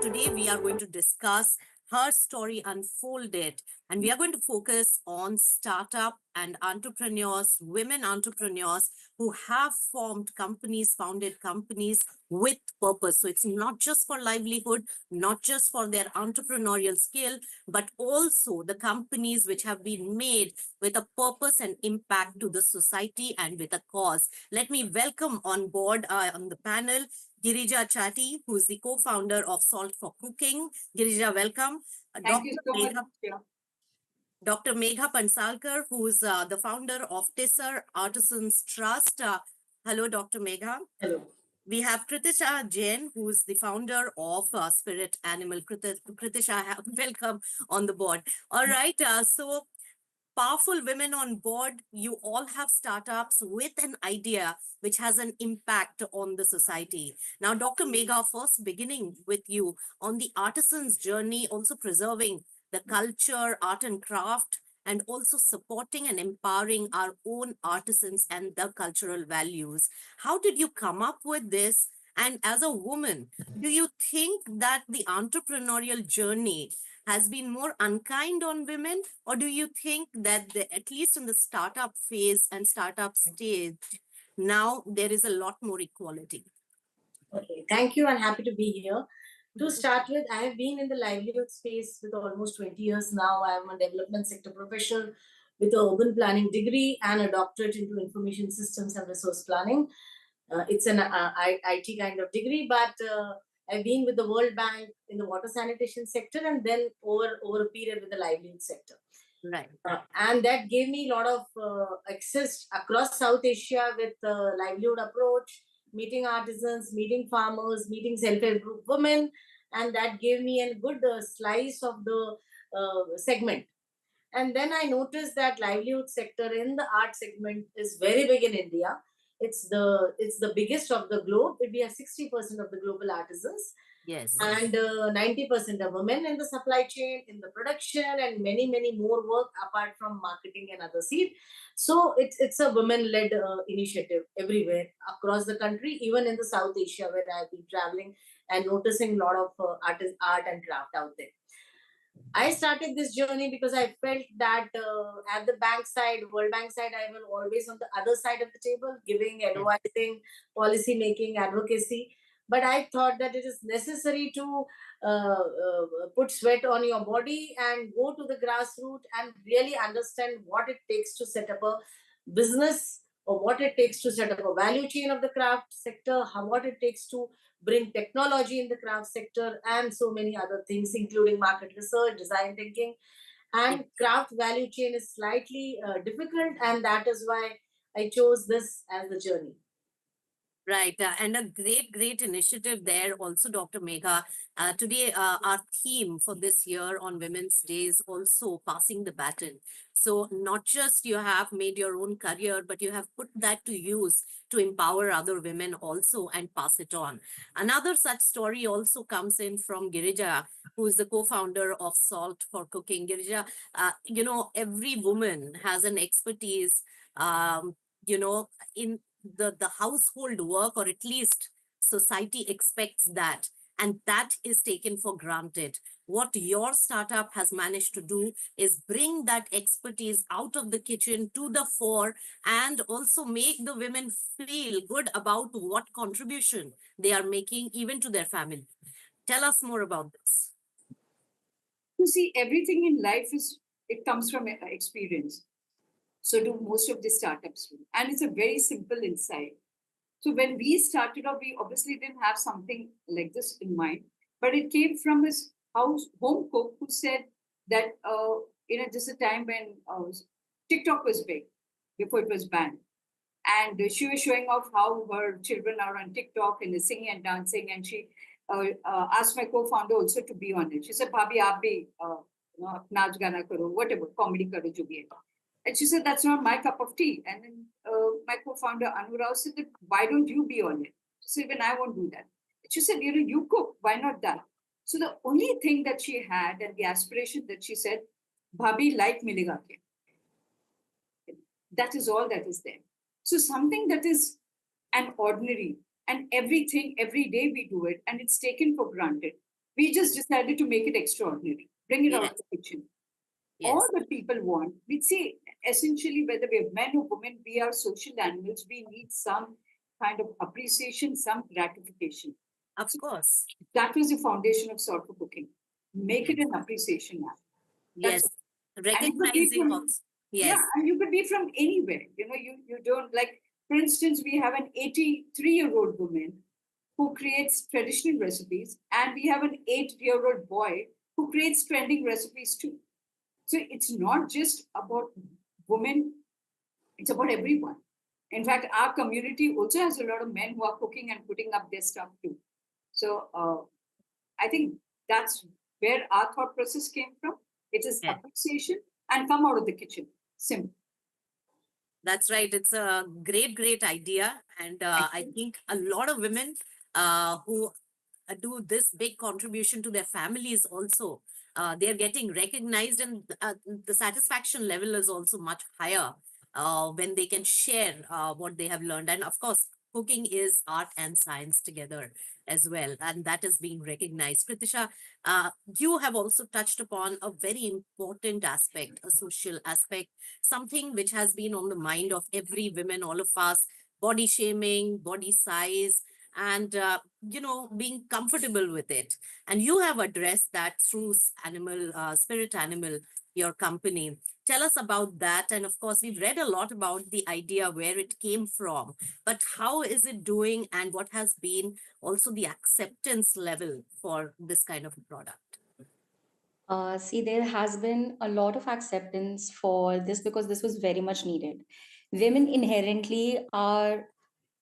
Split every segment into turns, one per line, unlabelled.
today we are going to discuss her story unfolded, and we are going to focus on startup and entrepreneurs, women entrepreneurs who have founded companies with purpose. So it's not just for livelihood, not just for their entrepreneurial skill, but also the companies which have been made with a purpose and impact to the society and with a cause. Let me welcome on board on the panel Girija Chatty, who is the co-founder of Salt for Cooking. Girija, welcome.
Thank you so much.
Dr. Megha Pansalkar, who is the founder of Tisser Artisans Trust. Hello, Dr. Megha.
Hello.
We have Kritisha Jain, who is the founder of Spirit Animal. Kritisha, welcome on the board. All right. So powerful women on board. You all have startups with an idea which has an impact on the society. Now, Dr. Megha, first beginning with you on the artisan's journey, also preserving the culture, art and craft, and also supporting and empowering our own artisans and the cultural values. How did you come up with this? And as a woman, do you think that the entrepreneurial journey has been more unkind on women, or do you think that at least in the startup phase and startup stage, now there is a lot more equality?
Okay, thank you and happy to be here. To start with, I have been in the livelihood space with almost 20 years now. I am a development sector professional with an urban planning degree and a doctorate into information systems and resource planning. It's an IT kind of degree, but I've been with the World Bank in the water sanitation sector and then over a period with the livelihood sector.
Right.
And that gave me a lot of access across South Asia with livelihood approach, meeting artisans, meeting farmers, meeting self-help group women, and that gave me a good slice of the segment. And then I noticed that livelihood sector in the art segment is very big in India. It's the biggest of the globe. We have 60% of the global artisans.
Yes.
And 90% of women in the supply chain, in the production, and many more work apart from marketing and other seed. So it's a women-led initiative everywhere across the country, even in the South Asia where I've been traveling and noticing a lot of art and craft out there. I started this journey because I felt that at the bank side, World Bank side, I was always on the other side of the table, giving, advising, policy making, advocacy. But I thought that it is necessary to put sweat on your body and go to the grassroots and really understand what it takes to set up a business or what it takes to set up a value chain of the craft sector, what it takes to bring technology in the craft sector, and so many other things, including market research, design thinking. And craft value chain is slightly difficult, and that is why I chose this as the journey.
Right. And a great initiative there also, Dr. Megha. Today, our theme for this year on Women's Day is also passing the baton. So not just you have made your own career, but you have put that to use to empower other women also and pass it on. Another such story also comes in from Girija, who is the co-founder of Salt for Cooking. Girija, every woman has an expertise, in the household work, or at least society expects that, and that is taken for granted. What your startup has managed to do is bring that expertise out of the kitchen to the fore and also make the women feel good about what contribution they are making even to their family. Tell us more about this.
You see, everything in life comes from experience. So do most of the startups do. And it's a very simple insight. So when we started off, we obviously didn't have something like this in mind, but it came from his home cook who said that, just a time when TikTok was big, before it was banned. And she was showing off how her children are on TikTok and they're singing and dancing. And she asked my co-founder also to be on it. She said, Bhabhi, aap bhi, naach gana karo, whatever, comedy karo, jo bhi hai. And she said, that's not my cup of tea. And then my co-founder, Anu Rao, said, why don't you be on it? She said, even I won't do that. She said, you cook, why not that? So the only thing that she had and the aspiration that she said, Bhabhi, light milega ke. That is all that is there. So something that is an ordinary and everything, every day we do it and it's taken for granted. We just decided to make it extraordinary, bring it out
Yes,
of the kitchen. All
yes,
that people want, we see essentially whether we're men or women, we are social animals. We need some kind of appreciation, some gratification.
of
So
course.
that was the foundation of Salt for Cooking. Make it
Yes,
an appreciation app. That's
yes.
and you could be
Recognizing
from
also.
yeah,
Yes,
and you could be from anywhere. You don't like. For instance, we have an 83-year-old woman who creates traditional recipes, and we have an 8-year-old boy who creates trending recipes too. So it's not just about women, it's about everyone. In fact, our community also has a lot of men who are cooking and putting up their stuff too. So I think that's where our thought process came from. It is
yes.
appreciation and come out of the kitchen. Simple.
That's right. It's a great, great idea. And
Thank
I
you.
think a lot of women who do this big contribution to their families also, they are getting recognized, and the satisfaction level is also much higher when they can share what they have learned. And of course, cooking is art and science together as well, and that is being recognized. Kritisha, you have also touched upon a very important aspect, a social aspect, something which has been on the mind of every woman, all of us: body shaming, body size, and being comfortable with it. And you have addressed that through animal spirit animal, your company. Tell us about that. And of course, we've read a lot about the idea, where it came from, but how is it doing, and what has been also the acceptance level for this kind of a product?
See, there has been a lot of acceptance for this because this was very much needed. Women inherently are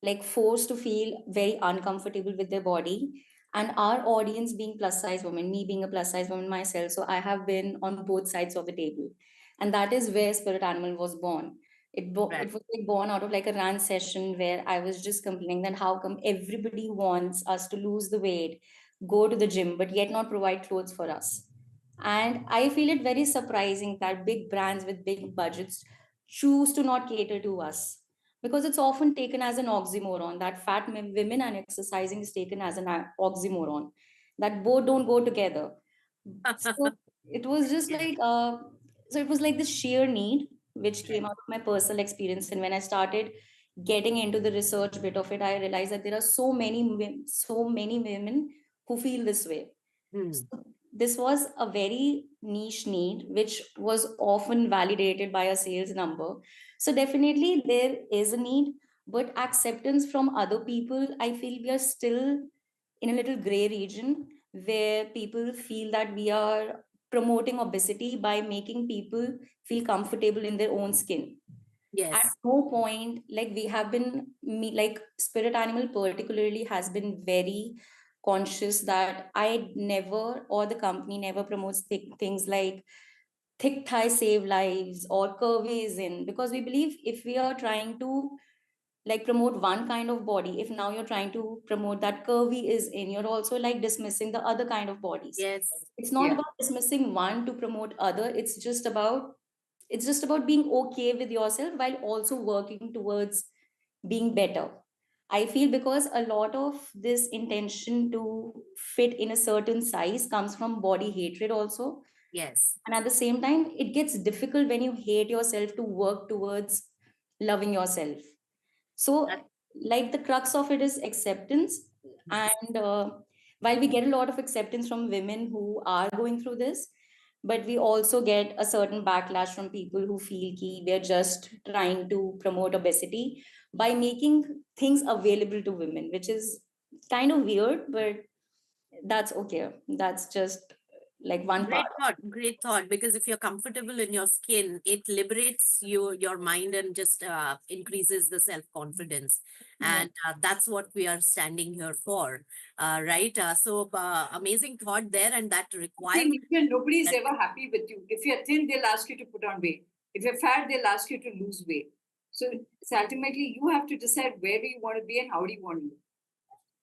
like forced to feel very uncomfortable with their body. And our audience being plus size women, me being a plus size woman myself, so I have been on both sides of the table. And that is where Spirit Animal was born.
Right.
It was like born out of like a rant session where I was just complaining that how come everybody wants us to lose the weight, go to the gym, but yet not provide clothes for us. And I feel it very surprising that big brands with big budgets choose to not cater to us, because it's often taken as an oxymoron that women and exercising is taken as an oxymoron, that both don't go together. So it was just
Yes.
like so it was like this sheer need which came
Right.
out of my personal experience. And when I started getting into the research bit of it, I realized that there are so many women who feel this way.
Hmm.
So this was a very niche need, which was often validated by a sales number. So definitely there is a need, but acceptance from other people, I feel we are still in a little gray region where people feel that we are promoting obesity by making people feel comfortable in their own skin. At
Yes.
no point, like we have been like Spirit Animal particularly has been very conscious that I never, or the company never, promotes things like thick thigh save lives or curvy is in, because we believe if we are trying to like promote one kind of body, if now you're trying to promote that curvy is in, you're also like dismissing the other kind of bodies.
Yes.
It's not
Yeah.
about dismissing one to promote other. It's just about being okay with yourself while also working towards being better. I feel because a lot of this intention to fit in a certain size comes from body hatred also.
Yes.
And at the same time, it gets difficult when you hate yourself to work towards loving yourself. So,
That,
like the crux of it is acceptance.
yes.
And while we get a lot of acceptance from women who are going through this, but we also get a certain backlash from people who feel ki we're just trying to promote obesity by making things available to women, which is kind of weird, but that's okay. That's just like one part.
Great thought. Because if you're comfortable in your skin, it liberates your mind, and just increases the self-confidence.
Yeah.
And that's what we are standing here for, right? So amazing thought there, and that
See,
requirement.
Nitya, nobody is
That,
ever happy with you. If you're thin, they'll ask you to put on weight. If you're fat, they'll ask you to lose weight. So it's ultimately you have to decide where do you want to be and how do you want to live.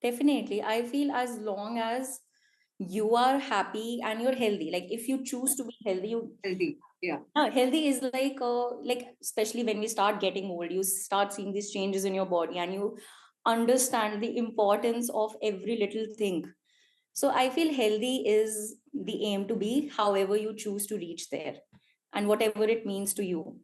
Definitely. I feel as long as you are happy and you're healthy, like if you choose to be healthy,
Healthy. Yeah.
healthy is like especially when we start getting old, you start seeing these changes in your body and you understand the importance of every little thing. So I feel healthy is the aim to be, however you choose to reach there and whatever it means to you.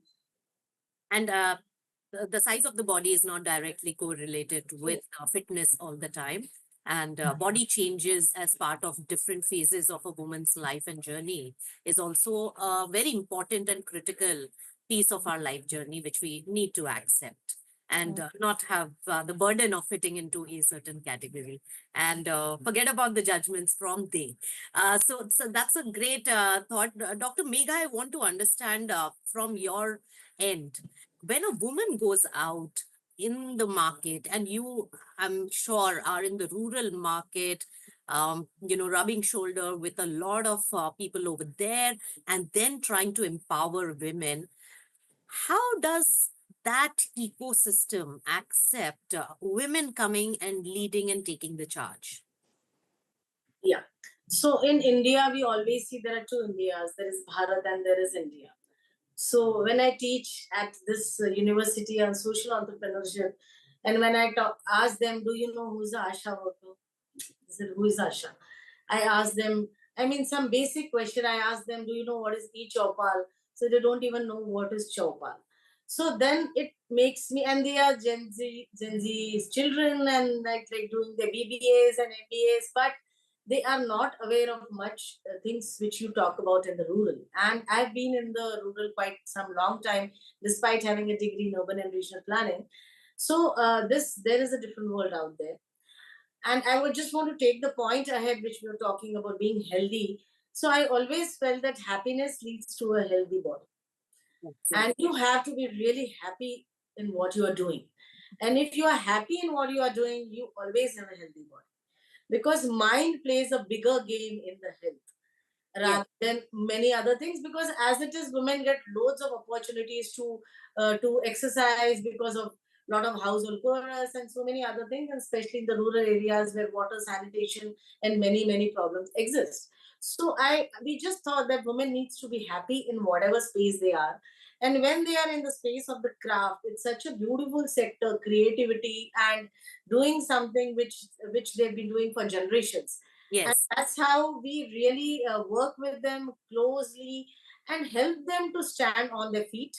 And the size of the body is not directly correlated with fitness all the time. And body changes as part of different phases of a woman's life and journey is also a very important and critical piece of our life journey, which we need to accept and not have the burden of fitting into a certain category and forget about the judgments from they. So that's a great thought. Dr. Megha, I want to understand from your end, when a woman goes out in the market, and you, I'm sure, are in the rural market, rubbing shoulder with a lot of people over there, and then trying to empower women, how does that ecosystem accept women coming and leading and taking the charge?
Yeah. So in India, we always see there are two Indias. There is Bharat and there is India. So when I teach at this university on social entrepreneurship, and when I ask them, do you know who's Asha worker? They said, who is Asha? I ask them, I mean, some basic question. I ask them, do you know what is e-Chopal? So they don't even know what is Chopal. So then it makes me, and they are Gen Z's children, and like doing the BBAs and MBAs, but they are not aware of much things which you talk about in the rural. And I've been in the rural quite some long time, despite having a degree in urban and regional planning. So there is a different world out there. And I would just want to take the point ahead, which we were talking about being healthy. So I always felt that happiness leads to a healthy body. And you have to be really happy in what you are doing. And if you are happy in what you are doing, you always have a healthy body. Because mind plays a bigger game in the health rather than many other things, because as it is, women get loads of opportunities to exercise because of a lot of household chores and so many other things, and especially in the rural areas where water, sanitation and many problems exist. So we just thought that women needs to be happy in whatever space they are, and when they are in the space of the craft, it's such a beautiful sector, creativity and doing something which they've been doing for generations. And
Yes.
that's how we really work with them closely and help them to stand on their feet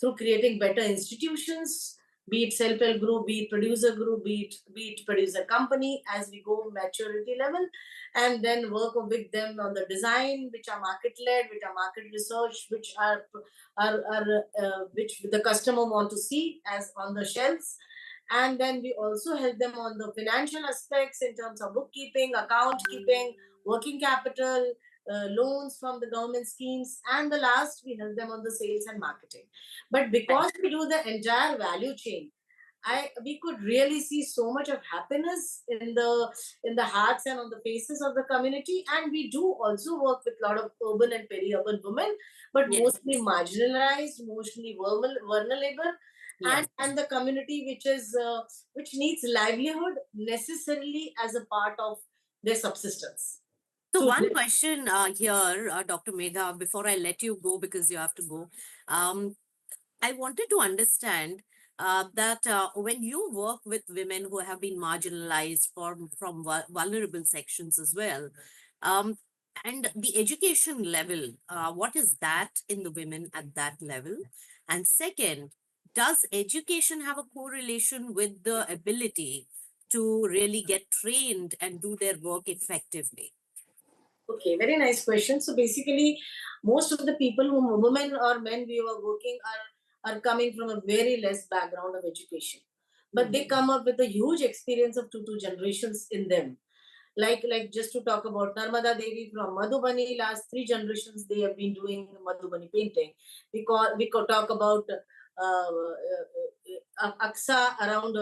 through creating better institutions, be it self-help group, be it producer group, be it producer company, as we go maturity level, and then work with them on the design, which are market-led, which are market research, which the customer want to see as on the shelves. And then we also help them on the financial aspects in terms of bookkeeping, account keeping, working capital, loans from the government schemes, and the last we help them on the sales and marketing. But because we do the entire value chain, we could really see so much of happiness in the hearts and on the faces of the community. And we do also work with a lot of urban and peri-urban women, but
Yes.
mostly marginalized, mostly vulnerable,
Yes.
and the community which needs livelihood necessarily as a part of their subsistence.
So
So
one question here, Dr. Megha, before I let you go because you have to go, I wanted to understand that when you work with women who have been marginalized from vulnerable sections as well, um, and the education level, what is that in the women at that level? And second, does education have a correlation with the ability to really get trained and do their work effectively?
okay, very nice question. So basically, most of the people who women or men we were working are coming from a very less background of education, but they come up with a huge experience of two generations in them. Like just to talk about Narmada Devi from Madhubani, last 3 generations they have been doing Madhubani painting. We could talk about Aksa around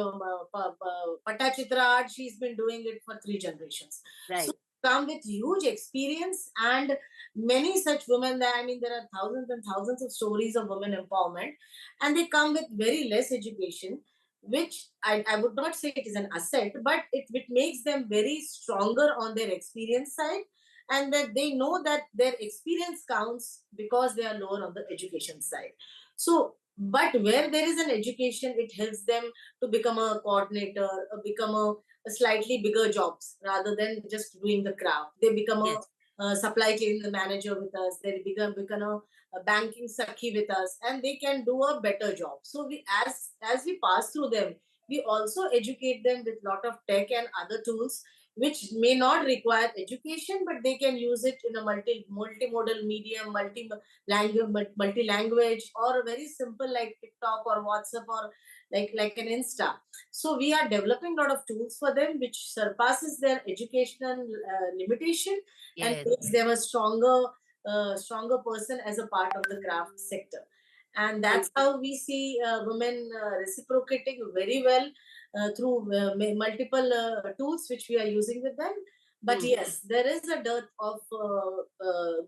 Patachitra art. She's been doing it for 3 generations. So
Right.
come with huge experience and many such women. That I mean, there are thousands and thousands of stories of women empowerment, and they come with very less education, which I would not say it is an asset, but it makes them very stronger on their experience side, and that they know that their experience counts because they are lower on the education side. So But where there is an education, it helps them to become a coordinator, become a slightly bigger jobs rather than just doing the craft. They become
Yes.
a supply chain manager with us. They become a banking sakhi with us, and they can do a better job. So we, as we pass through them, we also educate them with lot of tech and other tools which may not require education, but they can use it in a multimodal medium, multi language, or a very simple like TikTok or WhatsApp, or like an Insta. So we are developing a lot of tools for them which surpasses their educational limitation and
Yes.
makes them a stronger person as a part of the craft sector. And that's how we see women reciprocating very well through multiple tools which we are using with them. But
Mm.
yes, there is a dearth of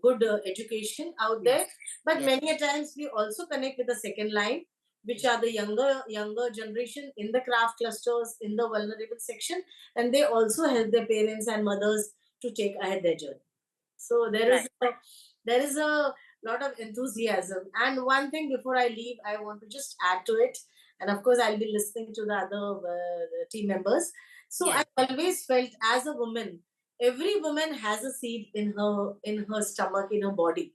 good education out there.
Yes.
But
Yes.
many a times we also connect with the second line, which are the younger generation in the craft clusters in the vulnerable section, and they also help their parents and mothers to take ahead their journey. So
Right.
there is a lot of enthusiasm. And one thing before I leave, I want to just add to it. And of course, I'll be listening to the other team members. So
Yes.
I always felt as a woman, every woman has a seed in her stomach, in her body,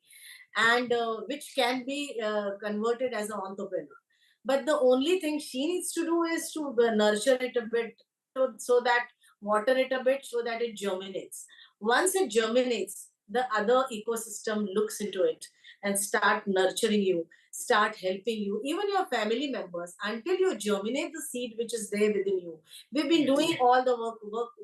and which can be converted as an entrepreneur. But the only thing she needs to do is to nurture it a bit, so that water it a bit, so that it germinates. Once it germinates, the other ecosystem looks into it and start nurturing you, start helping you, even your family members, until you germinate the seed which is there within you. We've been
Yes.
doing all the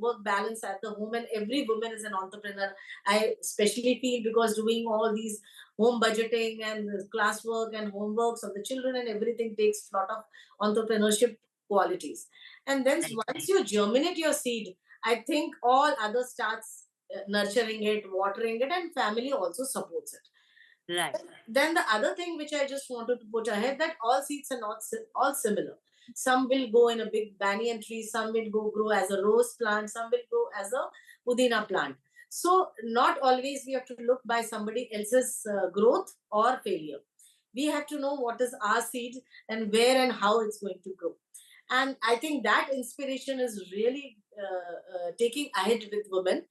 work balance at the home, and every woman is an entrepreneur. I especially feel, because doing all these home budgeting and classwork and homeworks of the children and everything takes a lot of entrepreneurship qualities. And then
Right.
once you germinate your seed, I think all other starts nurturing it, watering it, and family also supports it.
Right.
Then the other thing which I just wanted to put ahead, that all seeds are not all similar. Some will go in a big banyan tree, some will grow as a rose plant, some will grow as a pudina plant. So not always we have to look by somebody else's growth or failure. We have to know what is our seed and where and how it's going to grow. And I think that inspiration is really taking ahead with women.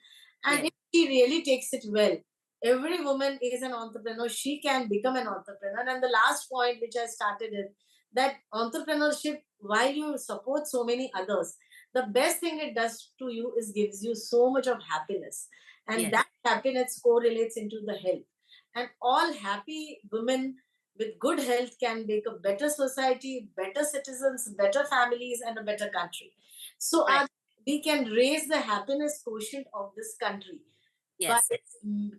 And
Yes.
if she really takes it well, every woman is an entrepreneur. She can become an entrepreneur. And the last point which I started is that entrepreneurship, while you support so many others, the best thing it does to you is gives you so much of happiness. And
Yes.
that happiness correlates into the health. And all happy women with good health can make a better society, better citizens, better families, and a better country. So
Right.
we can raise the happiness quotient of this country by
Yes.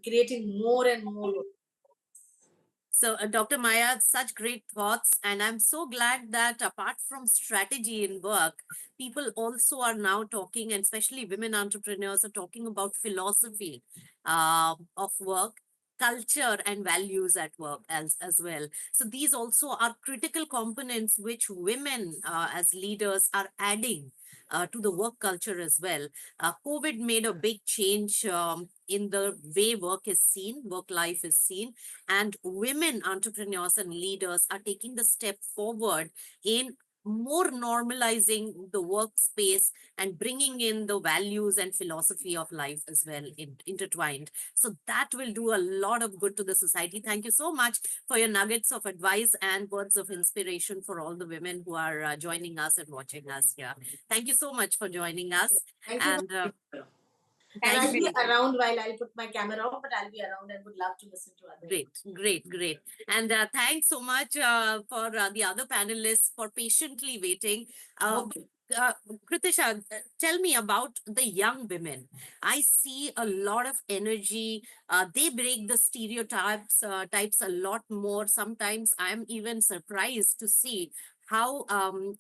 creating more and more work.
So, Dr. Maya, such great thoughts. And I'm so glad that apart from strategy in work, people also are now talking, and especially women entrepreneurs are talking about philosophy of work, culture, and values at work as well. So, these also are critical components which women as leaders are adding. To the work culture as well. COVID made a big change in the way work is seen, work life is seen, and women entrepreneurs and leaders are taking the step forward in more normalizing the workspace and bringing in the values and philosophy of life as well intertwined. So that will do a lot of good to the society. Thank you so much for your nuggets of advice and words of inspiration for all the women who are joining us and watching us here. Thank you so much for joining us.
Thank you.
And
And
thank
I'll
you.
be around while I'll put my camera off, but I'll be around and would love to listen to others.
Great, great, great. And thanks so much for the other panelists for patiently waiting.
Okay.
Uh, Kritisha, tell me about the young women. I see a lot of energy. They break the stereotypes types a lot more. Sometimes I'm even surprised to see how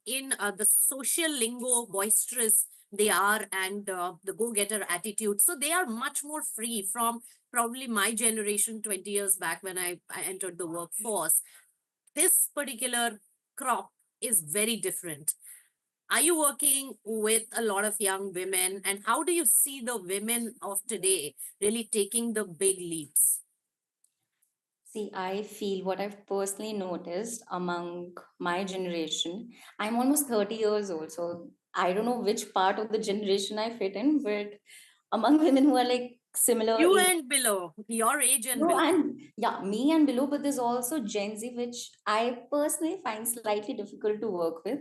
in the social lingo boisterous they are, and the go-getter attitude. So they are much more free from probably my generation 20 years back when I entered the workforce. This particular crop is very different. Are you working with a lot of young women, and how do you see the women of today really taking the big leaps?
See, I feel what I've personally noticed among my generation, I'm almost 30 years old, so I don't know which part of the generation I fit in, but among women who are like similar
You
age.
and below, your age and
No,
below.
and yeah, me and below, but there's also Gen Z, which I personally find slightly difficult to work with,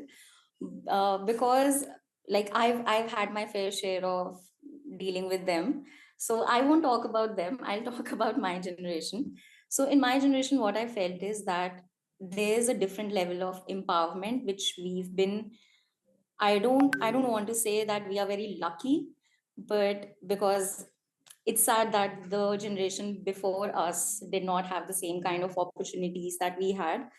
because like I've had my fair share of dealing with them. So I won't talk about them. I'll talk about my generation. So in my generation, what I felt is that there's a different level of empowerment which we've been. I don't want to say that we are very lucky, but because it's sad that the generation before us did not have the same kind of opportunities that we had.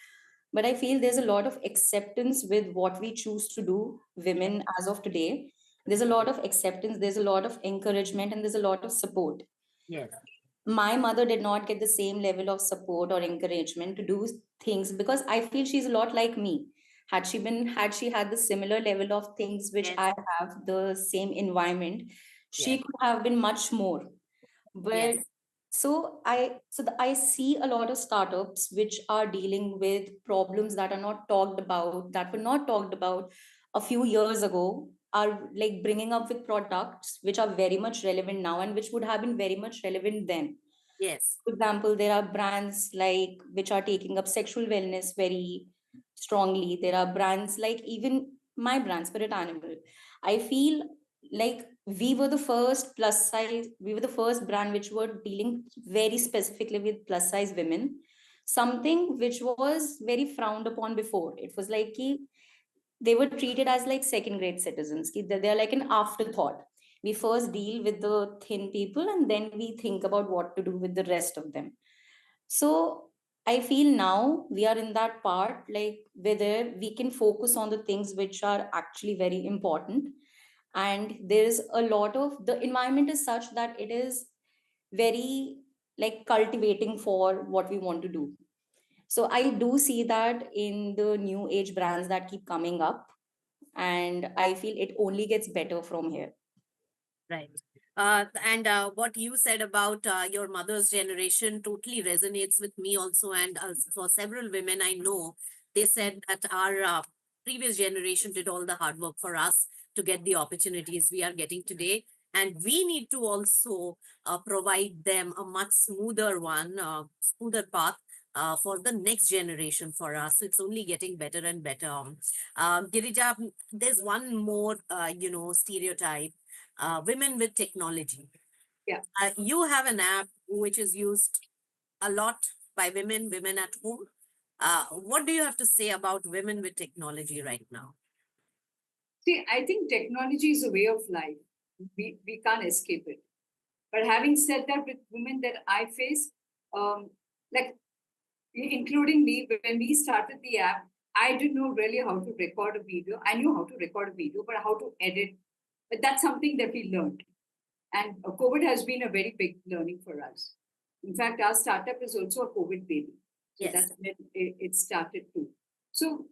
But I feel there's a lot of acceptance with what we choose to do, women as of today. There's a lot of acceptance, there's a lot of encouragement, and there's a lot of support.
Yes.
My mother did not get the same level of support or encouragement to do things, because I feel she's a lot like me. Had she had the similar level of things which
Yes.
I have, the same environment, she
Yes.
could have been much more. But
Yes.
I see a lot of startups which are dealing with problems that are not talked about, that were not talked about a few years ago, are like bringing up with products which are very much relevant now and which would have been very much relevant then.
Yes.
For example, there are brands like which are taking up sexual wellness very strongly. There are brands like even my brand, Spirit Animal. I feel like we were the first brand which were dealing very specifically with plus size women, something which was very frowned upon before. It was like they were treated as like second grade citizens. They're like an afterthought. We first deal with the thin people and then we think about what to do with the rest of them. So I feel now we are in that part, like whether we can focus on the things which are actually very important. And there's a lot of the environment is such that it is very like cultivating for what we want to do. So I do see that in the new age brands that keep coming up, and I feel it only gets better from here.
Right. And what you said about your mother's generation totally resonates with me also. And for several women I know, they said that our previous generation did all the hard work for us to get the opportunities we are getting today. And we need to also provide them a much smoother path for the next generation for us. So it's only getting better and better. Girija, there's one more, stereotype, women with technology.
Yeah.
You have an app which is used a lot by women at home. What do you have to say about women with technology right now?
See, I think technology is a way of life. We can't escape it. But having said that, with women that I face, like including me, when we started the app, I didn't know really how to record a video. I knew how to record a video, but how to edit. But that's something that we learned. And COVID has been a very big learning for us. In fact, our startup is also a COVID baby. So
Yes.
that's when it started too. So,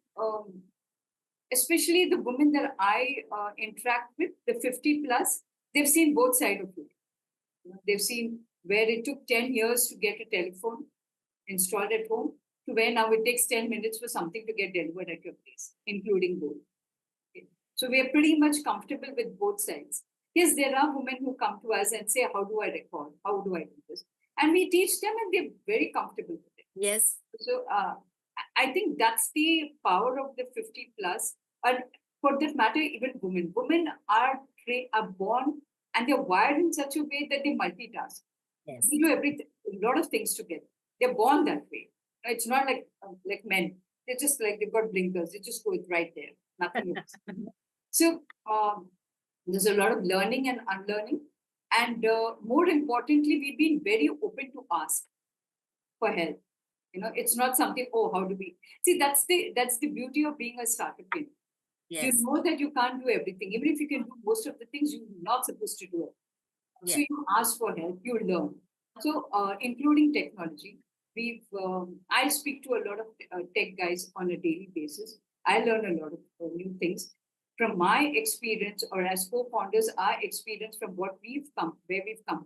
especially the women that I interact with, the 50 plus, they've seen both sides of it. They've seen where it took 10 years to get a telephone installed at home to where now it takes 10 minutes for something to get delivered at your place, including both. Okay. So we are pretty much comfortable with both sides. Yes, there are women who come to us and say, how do I record? How do I do this? And we teach them and they're very comfortable with it.
Yes.
So I think that's the power of the 50 plus. And for that matter, even women. Women are born and they're wired in such a way that they multitask.
Yes.
They do everything, a lot of things together. They're born that way. It's not like men. They're just like they've got blinkers. They just go right there. Nothing else. So there's a lot of learning and unlearning. And more importantly, we've been very open to ask for help. It's not something, oh, how do we see? That's the beauty of being a startup. You
Yes.
know that you can't do everything. Even if you can do most of the things, you're not supposed to do it. So
Yes.
you ask for help, you learn. So including technology, I speak to a lot of tech guys on a daily basis. I learn a lot of new things from my experience, or as co-founders, our experience from where we've come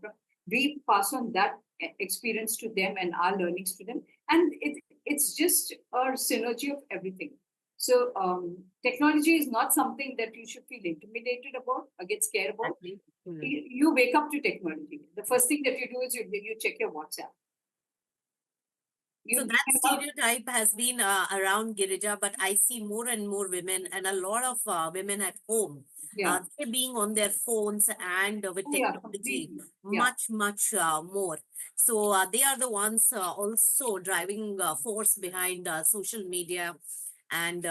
from. we pass on that experience to them and our learnings to them. And it's just a synergy of everything. So technology is not something that you should feel intimidated about or get scared about.
Exactly. Mm.
You wake up to technology. The first thing that you do is you check your WhatsApp.
So
You
that
check out-
stereotype has been around Girija, but I see more and more women and a lot of women at home.
yeah,
They being on their phones and with
oh, yeah,
technology
completely. Yeah,
much more. So they are the ones also driving force behind social media and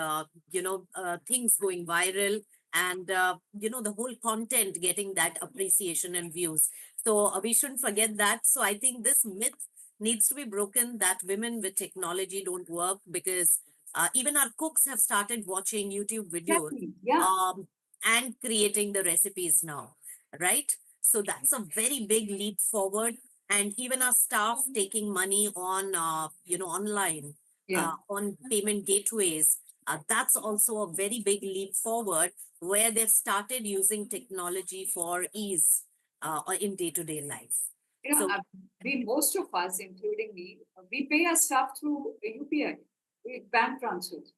things going viral and the whole content getting that appreciation and views. So we shouldn't forget that. So I think this myth needs to be broken that women with technology don't work because even our cooks have started watching YouTube videos
exactly. Yeah,
um, and creating the recipes now, right? So that's a very big leap forward. And even our staff taking money on, online,
yeah.
on payment gateways, that's also a very big leap forward where they've started using technology for ease in day-to-day life.
You know,
So
most of us, including me, we pay our staff through UPI, with bank transfers.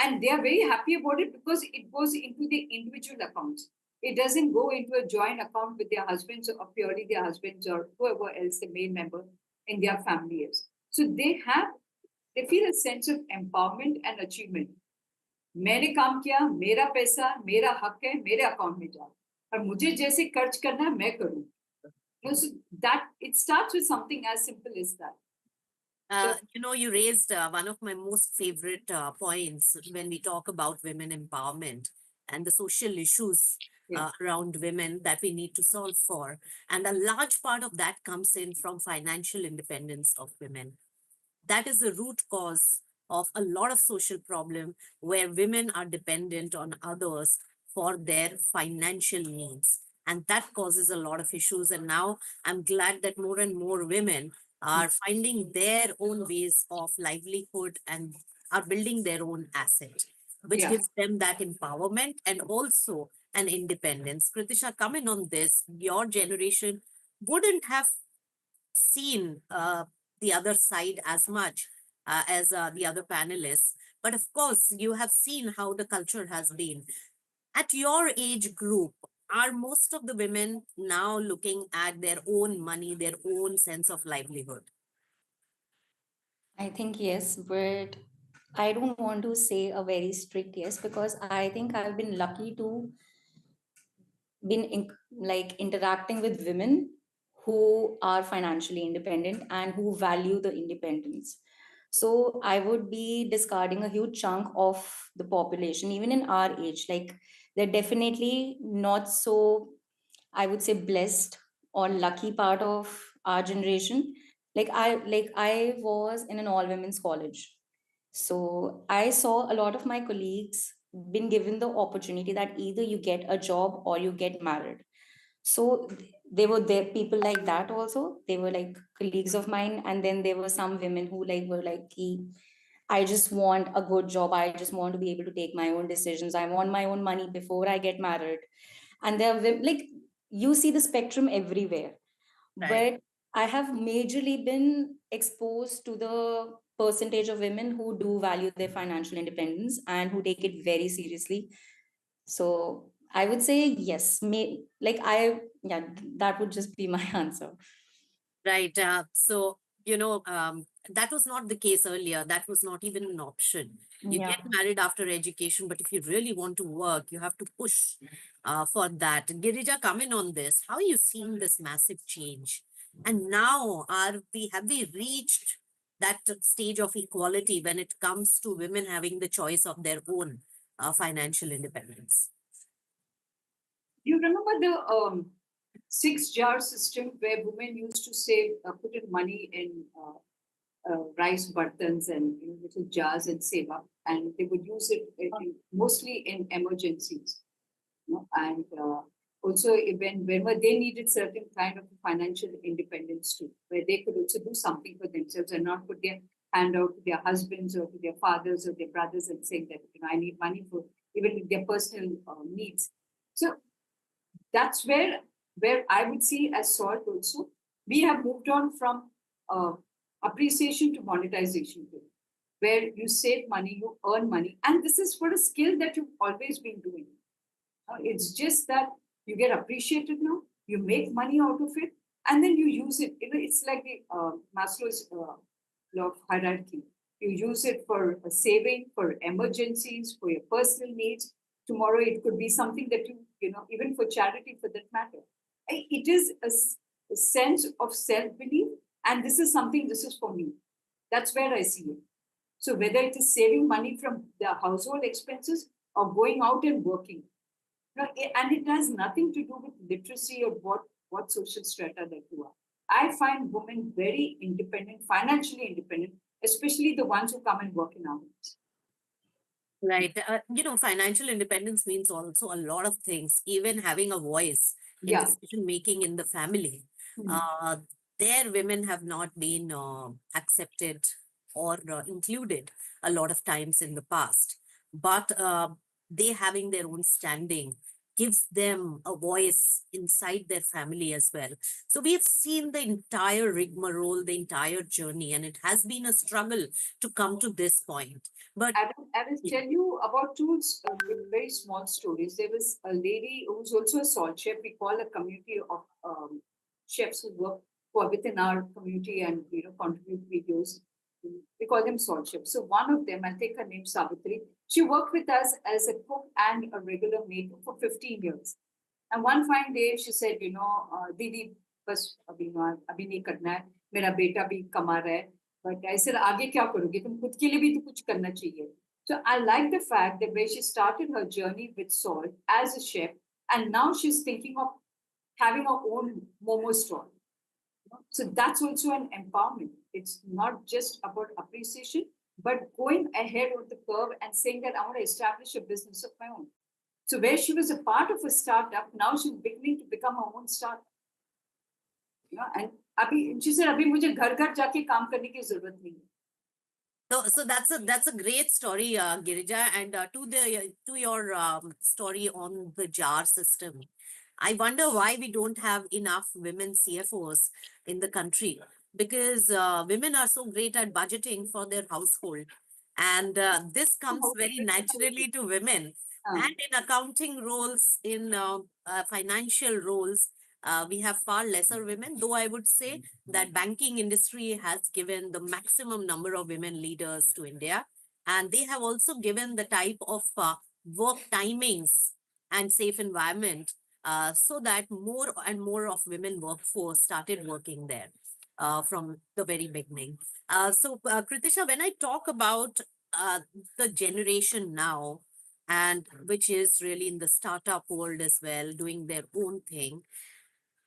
And they are very happy about it because it goes into the individual accounts. It doesn't go into a joint account with their husbands or purely their husbands or whoever else the main member in their family is. So they feel a sense of empowerment and achievement. मैंने काम किया, मेरा पैसा, मेरा हक है, मेरे account में जाए और मुझे जैसे खर्च करना है मैं करूं. So that it starts with something as simple as that.
you raised one of my most favorite points when we talk about women empowerment and the social issues
Yeah.
around women that we need to solve for. And a large part of that comes in from financial independence of women. That is the root cause of a lot of social problem where women are dependent on others for their financial needs. And that causes a lot of issues. And now I'm glad that more and more women are finding their own ways of livelihood and are building their own asset, which
Yeah.
gives them that empowerment and also an independence. Kritisha, come in on this. Your generation wouldn't have seen the other side as much as the other panelists. But of course, you have seen how the culture has been. At your age group, are most of the women now looking at their own money, their own sense of livelihood?
I think yes, but I don't want to say a very strict yes because I think I've been lucky to like interacting with women who are financially independent and who value the independence. So I would be discarding a huge chunk of the population, even in our age. Like they're definitely not so, I would say, blessed or lucky part of our generation. Like I was in an all women's college, so I saw a lot of my colleagues been given the opportunity that either you get a job or you get married. So they were there people like that also. They were like colleagues of mine, and then there were some women who like were like, I just want a good job. I just want to be able to take my own decisions. I want my own money before I get married. And there are like you see the spectrum everywhere,
Right.
but I have majorly been exposed to the percentage of women who do value their financial independence and who take it very seriously. So I would say yes. Yeah, that would just be my answer.
Right. That was not the case earlier. That was not even an option. You
Yeah.
get married after education, but if you really want to work, you have to push for that. Girija, come in on this. How are you seeing this massive change? And now, have we reached that stage of equality when it comes to women having the choice of their own financial independence?
You remember the 6 jar system where women used to save, put in money in rice buttons and little jars and save up, and they would use it mostly in emergencies. And also whenever they needed certain kind of financial independence too, where they could also do something for themselves and not put their hand out to their husbands or to their fathers or their brothers and saying that I need money for even their personal needs. So that's where where I would see as Salt also, we have moved on from appreciation to monetization, where you save money, you earn money, and this is for a skill that you've always been doing. It's just that you get appreciated now, you make money out of it, and then you use it. It's like the Maslow's law of hierarchy. You use it for saving, for emergencies, for your personal needs. Tomorrow it could be something that even for charity for that matter. It is a sense of self-belief, and this is something, this is for me. That's where I see it. So whether it is saving money from the household expenses or going out and working, and it has nothing to do with literacy or what social strata that you are. I find women very independent, financially independent, especially the ones who come and work in our homes.
Right. Financial independence means also a lot of things, even having a voice in
Yeah.
decision making in the family.
Hmm.
There, women have not been accepted or included a lot of times in the past. But they having their own standing gives them a voice inside their family as well. So we have seen the entire rigmarole, the entire journey, and it has been a struggle to come to this point. But
I will tell you about two very small stories. There was a lady who's also a salt chef. We call a community of chefs who are within our community and contribute videos. We call them salt chefs. So one of them, I think her name Savitri, she worked with us as a cook and a regular maid for 15 years. And one fine day, she said, Didi, बस अभी नहीं करना है, मेरा बेटा भी कमा रहा है, but I said, आगे क्या करोगे? तुम खुद के लिए भी तो कुछ करना चाहिए. So I like the fact that where she started her journey with Salt as a chef, and now she's thinking of having her own momo stall. So that's also an empowerment. It's not just about appreciation, but going ahead of the curve and saying that I want to establish a business of my own. So where she was a part of a startup, now she's beginning to become her own startup. And she said, "Abhi mujhe ghar ghar jaake kaam karne ki zarurat nahi hai."
So that's a great story, Girija, and to your story on the jar system. I wonder why we don't have enough women CFOs in the country, because women are so great at budgeting for their household, and this comes very naturally to women. And in accounting roles, in financial roles, we have far lesser women. Though I would say that banking industry has given the maximum number of women leaders to India, and they have also given the type of work timings and safe environment, so that more and more of women workforce started working there from the very beginning. Kritisha, when I talk about the generation now, and which is really in the startup world as well, doing their own thing,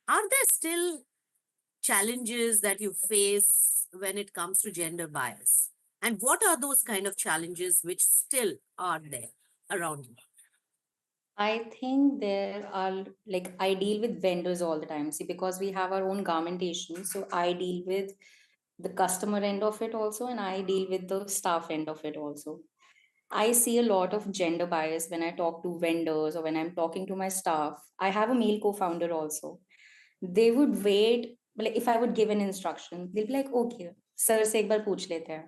are there still challenges that you face when it comes to gender bias? And what are those kind of challenges which still are there around you?
I think there are, like, I deal with vendors all the time. See, because we have our own garmentation, so I deal with the customer end of it also, and I deal with the staff end of it also. I see a lot of gender bias when I talk to vendors or when I'm talking to my staff. I have a male co-founder also. They would wait, like if I would give an instruction, they'll be like, okay, sir se ek bar pooch lete hain.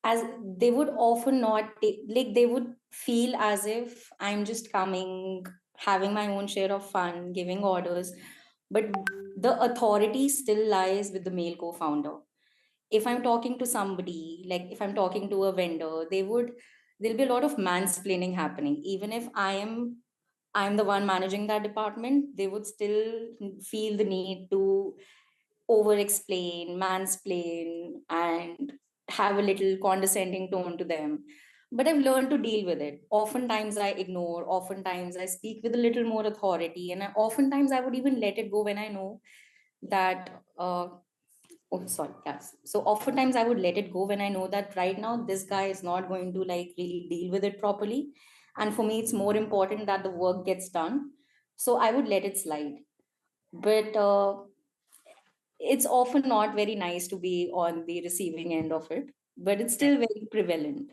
As they would often not like, they would feel as if I'm just coming, having my own share of fun, giving orders, but the authority still lies with the male co-founder. If I'm talking to somebody, like if I'm talking to a vendor, there'll be a lot of mansplaining happening. Even if I'm the one managing that department, they would still feel the need to over explain, mansplain, and have a little condescending tone to them. But I've learned to deal with it. Oftentimes I ignore, oftentimes I speak with a little more authority, and oftentimes I would even let it go when I know that. Oh, sorry, yes. So oftentimes I would let it go when I know that right now this guy is not going to like really deal with it properly. And for me, it's more important that the work gets done. So I would let it slide. But it's often not very nice to be on the receiving end of it, but it's still very prevalent.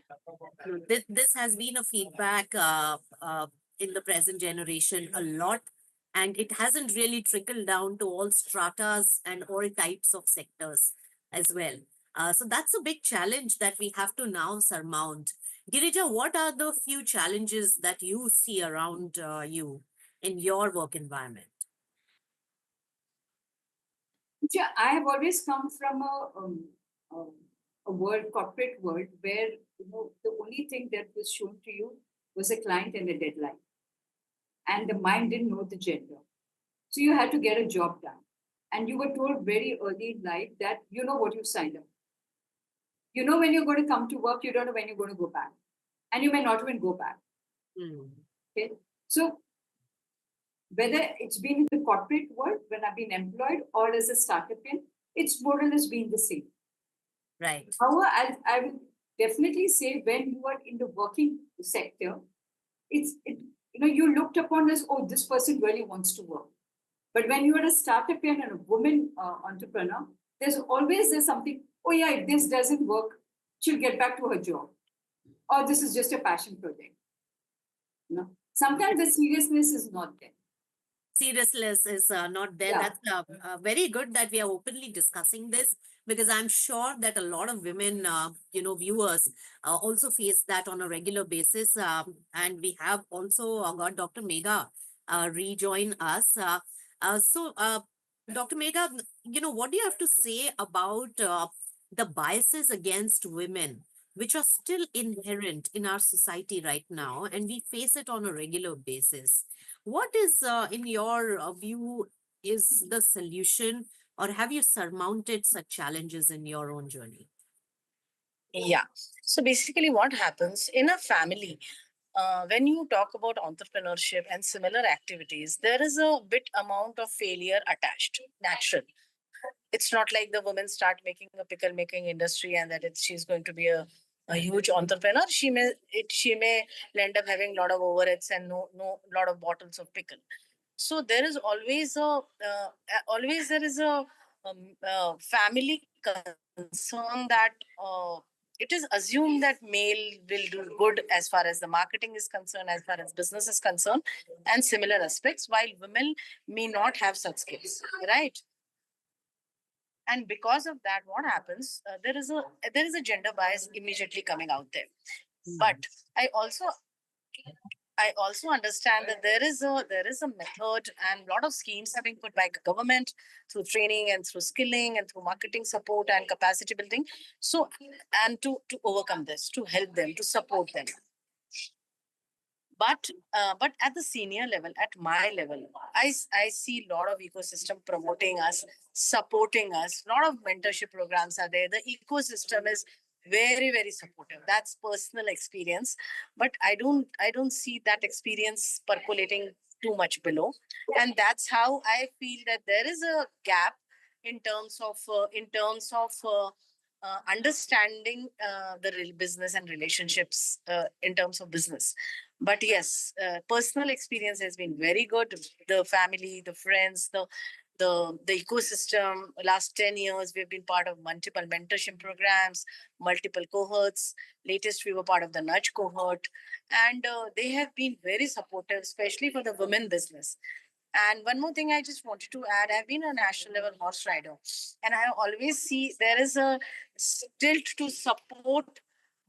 This has been a feedback in the present generation a lot. and it hasn't really trickled down to all stratas and all types of sectors as well. So that's a big challenge that we have to now surmount. Girija, what are the few challenges that you see around you in your work environment?
Yeah, I have always come from um, a world, corporate world, where the only thing that was shown to you was a client and a deadline, and the mind didn't know the gender. So you had to get a job done, and you were told very early in life that you know what you signed up. You know when you're going to come to work. You don't know when you're going to go back, and you may not even go back.
Hmm.
Okay, so whether it's been in the corporate world when I've been employed or as a startup in, it's more or less been the same.
Right.
However, I will definitely say when you are in the working sector, you looked upon as, oh, this person really wants to work. But when you are a startup and a woman entrepreneur, there's something, oh yeah, if this doesn't work, she'll get back to her job. Or this is just a passion project. Sometimes the seriousness is not there.
Seriousness is not there.
Yeah.
That's very good that we are openly discussing this, because I'm sure that a lot of women, viewers also face that on a regular basis. And we have also got Dr. Megha rejoin us. Dr. Megha, what do you have to say about the biases against women, which are still inherent in our society right now, and we face it on a regular basis? What is, in your view, is the solution, or have you surmounted such challenges in your own journey?
Yeah. So basically, what happens in a family, when you talk about entrepreneurship and similar activities, there is a bit amount of failure attached, natural. It's not like the woman start making a pickle making industry and that she's going to be a huge entrepreneur. She may end up having a lot of overheads and no lot of bottles of pickle. So there is always there is a family concern that it is assumed that male will do good as far as the marketing is concerned, as far as business is concerned, and similar aspects, while women may not have such skills, right? And because of that, what happens? There is a gender bias immediately coming out there. But I also I also understand that there is a method and a lot of schemes have been put by government through training and through skilling and through marketing support and capacity building. So and to overcome this, to help them, to support them. But at the senior level, at my level, I see a lot of ecosystem promoting us, supporting us. A lot of mentorship programs are there. The ecosystem is very very supportive. That's personal experience, but I don't see that experience percolating too much below, and that's how I feel that there is a gap in terms of understanding the real business and relationships in terms of business. But yes, personal experience has been very good. The family, the friends, the ecosystem. Last 10 years, we've been part of multiple mentorship programs, multiple cohorts. Latest, we were part of the nudge cohort, and they have been very supportive, especially for the women business. And one more thing I just wanted to add, I've been a national level horse rider, and I always see there is a tilt to support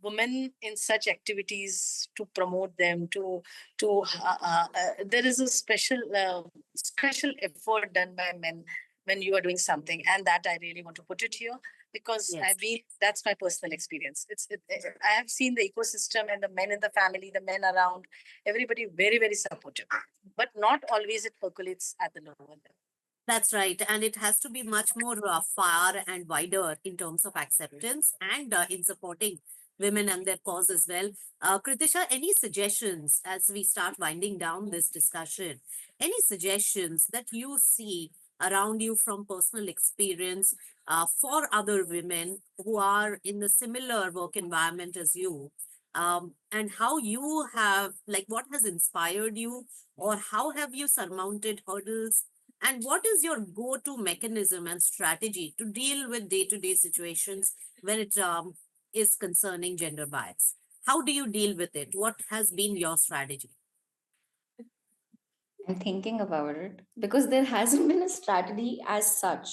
women in such activities, to promote them, there is a special effort done by men when you are doing something, and that I really want to put it here, because
Yes.
that's my personal experience. I have seen the ecosystem and the men in the family, the men around, everybody very very supportive, but not always it percolates at the lower level.
That's right. And it has to be much more far and wider in terms of acceptance and in supporting women and their cause as well. Kritisha, any suggestions as we start winding down this discussion? Any suggestions that you see around you from personal experience for other women who are in the similar work environment as you? And how you have, like, what has inspired you, or how have you surmounted hurdles, and what is your go-to mechanism and strategy to deal with day-to-day situations when it is concerning gender bias? How do you deal with it? What has been your strategy?
I'm thinking about it because there hasn't been a strategy as such.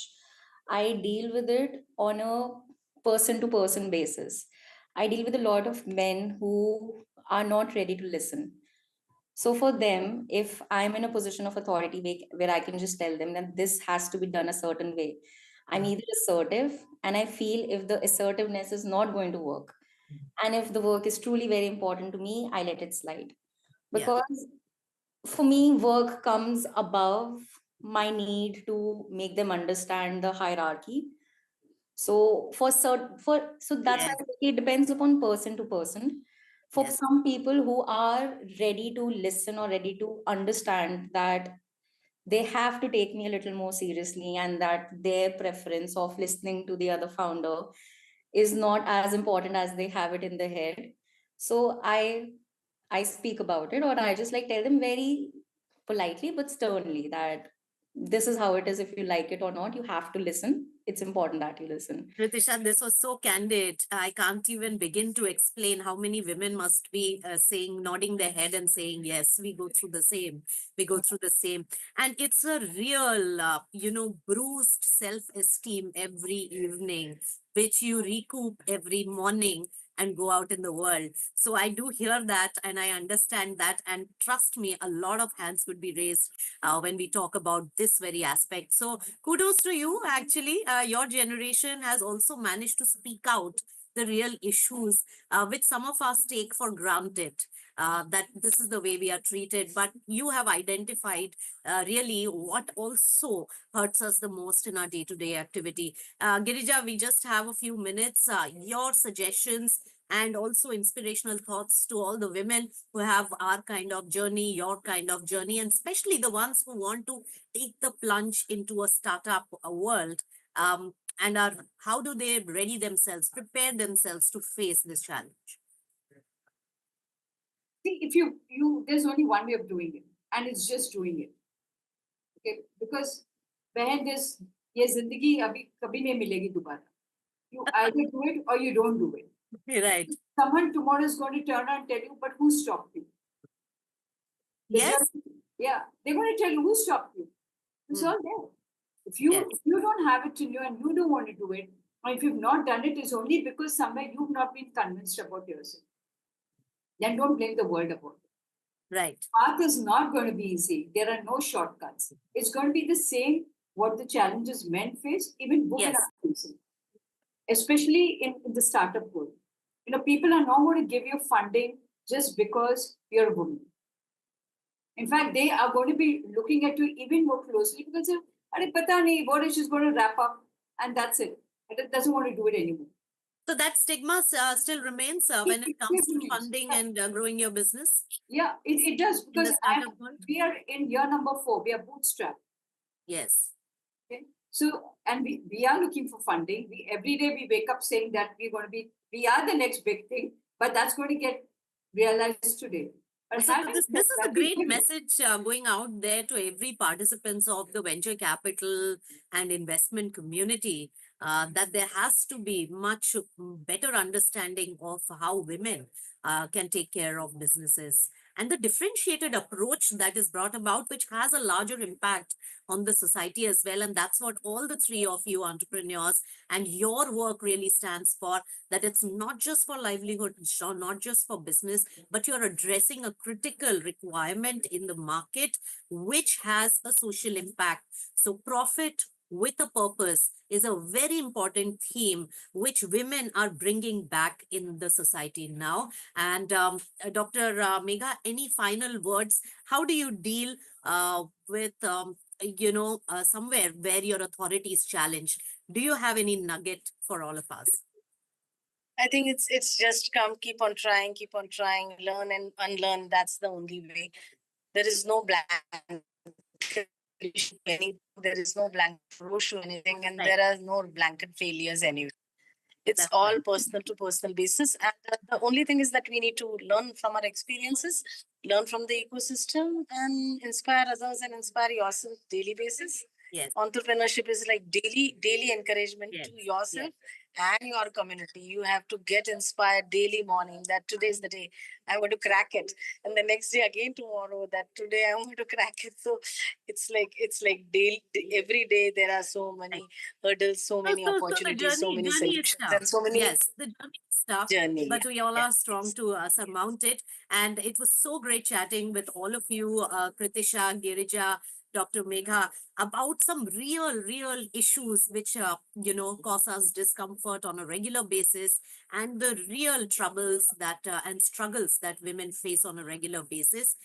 I deal with it on a person to person basis. I deal with a lot of men who are not ready to listen. So for them, if I'm in a position of authority where I can just tell them that this has to be done a certain way, I'm either assertive, and I feel if the assertiveness is not going to work, and if the work is truly very important to me, I let it slide.
Yeah.
Because for me, work comes above my need to make them understand the hierarchy. So that's why
Yes.
it depends upon person to person. For
Yes.
some people who are ready to listen or ready to understand that they have to take me a little more seriously, and that their preference of listening to the other founder is not as important as they have it in their head. So I speak about it, or I just like tell them very politely but sternly that this is how it is. If you like it or not, you have to listen. It's important that you listen.
Ritisha, this was so candid. I can't even begin to explain how many women must be saying, nodding their head and saying, yes, we go through the same. We go through the same. And it's a real, bruised self esteem every evening, which you recoup every morning and go out in the world. So I do hear that and I understand that. And trust me, a lot of hands would be raised when we talk about this very aspect. So kudos to you. Actually, your generation has also managed to speak out the real issues which some of us take for granted. That this is the way we are treated, but you have identified really what also hurts us the most in our day-to-day activity. Girija, we just have a few minutes. Your suggestions and also inspirational thoughts to all the women who have our kind of journey, your kind of journey, and especially the ones who want to take the plunge into a startup world, and are how do they ready themselves, prepare themselves to face this challenge?
See, if you there's only one way of doing it, and it's just doing it. Okay, because बहन this ये जिंदगी अभी कभी नहीं मिलेगी दोबारा. You either do it or you don't do it.
Right.
Someone tomorrow is going to turn around and tell you, but who stopped you? The
Yes.
yeah, they're going to tell you who stopped you. It's all there. If you
Yes.
if you don't have it in you and you don't want to do it, or if you've not done it, it's only because somewhere you've not been convinced about yourself. Then don't blame the world about it.
Right.
Path is not going to be easy. There are no shortcuts. It's going to be the same what the challenges men face, even women
Yes.
are facing, especially in the startup world. You know, people are not going to give you funding just because you're a woman. In fact, they are going to be looking at you even more closely because they, "Arey, pata nahi, what if she's going to wrap up?" And that's it. It doesn't want to do it anymore.
So that stigma still remains when it comes to funding and growing your business
Yeah, it does
in
because
the startup world.
we are in year number 4. We are bootstrapped.
Yes.
Okay. So, and we are looking for funding. We every day we wake up saying that we are the next big thing, but that's going to get realized today. But
So
having said
this is a
that,
great message going out there to every participants of the venture capital and investment community, that there has to be much better understanding of how women can take care of businesses, and the differentiated approach that is brought about, which has a larger impact on the society as well. And that's what all the three of you entrepreneurs and your work really stands for, that it's not just for livelihood, not just for business, but you're addressing a critical requirement in the market which has a social impact. So profit with a purpose is a very important theme which women are bringing back in the society now. And Dr. Megha, any final words? How do you deal with somewhere where your authority is challenged? Do you have any nugget for all of us?
I think it's just come, keep on trying, learn and unlearn. That's the only way. There is no blank anything. There is no blank approach to anything, and
Right.
there are no blanket failures anyway. It's
That's
all
right.
personal to personal basis, and the only thing is that we need to learn from our experiences, learn from the ecosystem, and inspire others and inspire yourself daily basis.
Yes.
Entrepreneurship is like daily encouragement
Yes.
to yourself and your community. You have to get inspired daily morning that today is the day I'm going to crack it, and the next day again tomorrow that today I'm going to crack it. So it's like daily, every day there are so many hurdles, so many
So the
opportunities, so many
journey is
solutions,
tough.
and so many
Yes, the journey is tough,
journey.
but we all
Yeah.
are strong to surmount it. And it was so great chatting with all of you, Kritisha, Girija, Dr. Megha, about some real issues which, cause us discomfort on a regular basis, and the real troubles that and struggles that women face on a regular basis.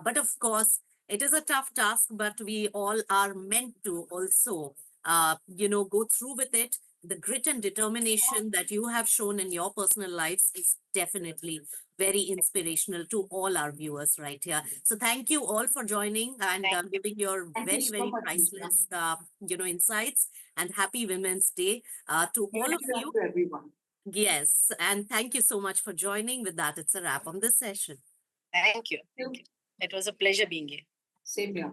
But of course, it is a tough task, but we all are meant to also go through with it. The grit and determination that you have shown in your personal lives is definitely very inspirational to all our viewers right here. So thank you all for joining and giving your
Thank you
very,
so
very
much, Nisha.
priceless, insights, and happy Women's Day to all of
Thank
you.
to everyone.
Yes, and thank you so much for joining. With that, it's a wrap on this session.
Thank you.
Thank you.
It was a pleasure being here.
Same here.